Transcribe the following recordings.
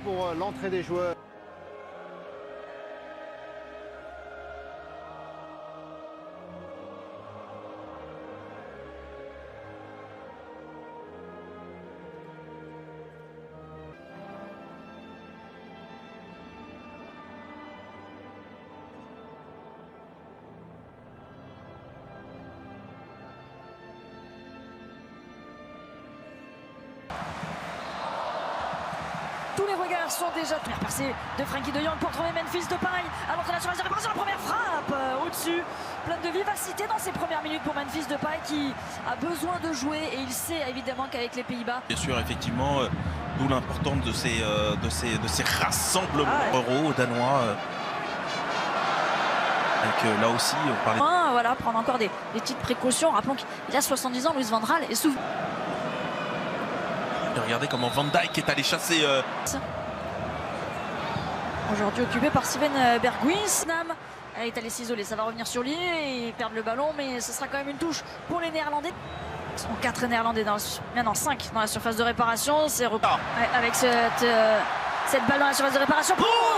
pour l'entrée des joueurs. Tous les regards sont déjà... Première percée de Frenkie de Jong pour trouver Memphis Depay à l'entrée de la surface de réparation. La première frappe au-dessus. Plein de vivacité dans ces premières minutes pour Memphis Depay qui a besoin de jouer et il sait évidemment qu'avec les Pays-Bas. Bien sûr, effectivement, d'où l'importance de ces rassemblements euros danois. Avec là aussi, on parlait... Voilà, prendre encore des petites précautions. Rappelons qu'il a 70 ans, Louis Van Gaal est souvent... Regardez comment Van Dijk est allé chasser. Aujourd'hui occupé par Steven Berghuis. Elle est allée s'isoler, ça va revenir sur lui et perdre le ballon, mais ce sera quand même une touche pour les Néerlandais. Ils sont 4 Néerlandais, maintenant 5 dans la surface de réparation. C'est avec cette balle dans la surface de réparation.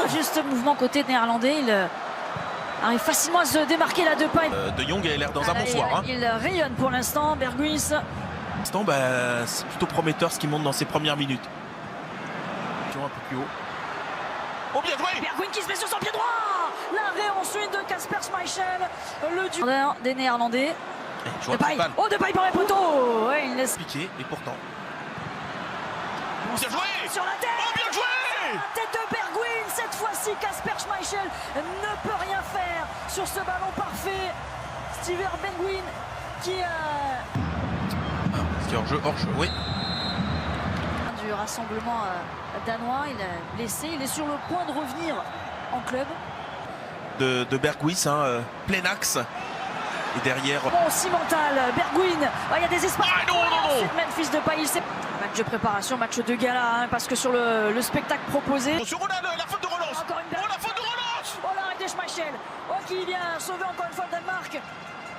Juste mouvement côté néerlandais, il arrive facilement à se démarquer la Depay. De Jong a l'air dans un bon soir. Il rayonne pour l'instant, Berghuis. C'est plutôt prometteur ce qui monte dans ses premières minutes. Un peu plus haut. Oh, bien joué! Berghuis qui se met sur son pied droit. L'arrêt ensuite de Kasper Schmeichel, le duo des Néerlandais. Depay. Oh, Depay par les poteaux. Ouais, il laisse piquer et pourtant. Bien joué sur la tête. Oh, bien joué! La tête de Berghuis. Cette fois-ci, Kasper Schmeichel ne peut rien faire sur ce ballon parfait. Steven Berghuis qui hors-jeu, oui. Du rassemblement danois, il est blessé, il est sur le point de revenir en club. De Berghuis, plein axe. Et derrière... Bon, cimental, Berghuis, il y a des espaces. Ah, non. Memphis Depay, il sait... Match de préparation, match de gala, parce que sur le spectacle proposé... Sur la faute de relance. Encore une la faute de relance. Oh, l'arrêt de Schmeichel. Oh, qui vient sauver encore une fois le Danemark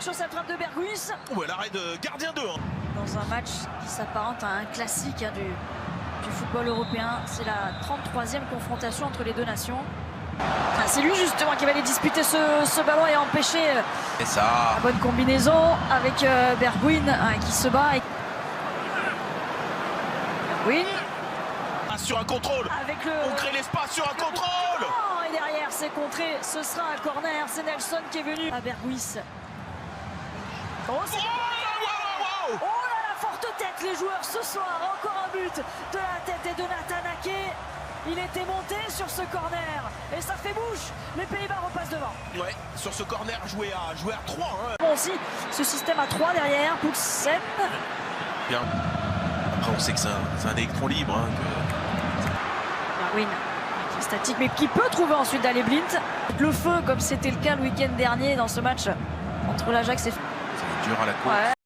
sur cette frappe de Berghuis. Ouais, l'arrêt de gardien 2. Dans un match qui s'apparente à un classique du football européen. C'est la 33e confrontation entre les deux nations. C'est lui justement qui va aller disputer ce ballon et empêcher la bonne combinaison avec Berghuis qui se bat. Berghuis. Sur un contrôle. On crée l'espace sur un contrôle. Et derrière c'est contré, ce sera un corner. C'est Nelson qui est venu à Berghuis. Oh, oh là là, forte tête les joueurs ce soir. Encore un but de la tête et de Nathan Ake. Il était monté sur ce corner et ça fait bouche. Les Pays-Bas repassent devant. Ouais, sur ce corner joué à 3. Bon aussi, ce système à 3 derrière, Poulsen. Bien. Après on sait que c'est un électron libre. Berghuis qui est statique mais qui peut trouver ensuite d'aller Blind. Le feu comme c'était le cas le week-end dernier dans ce match entre l'Ajax et... Dur à la course. Ouais.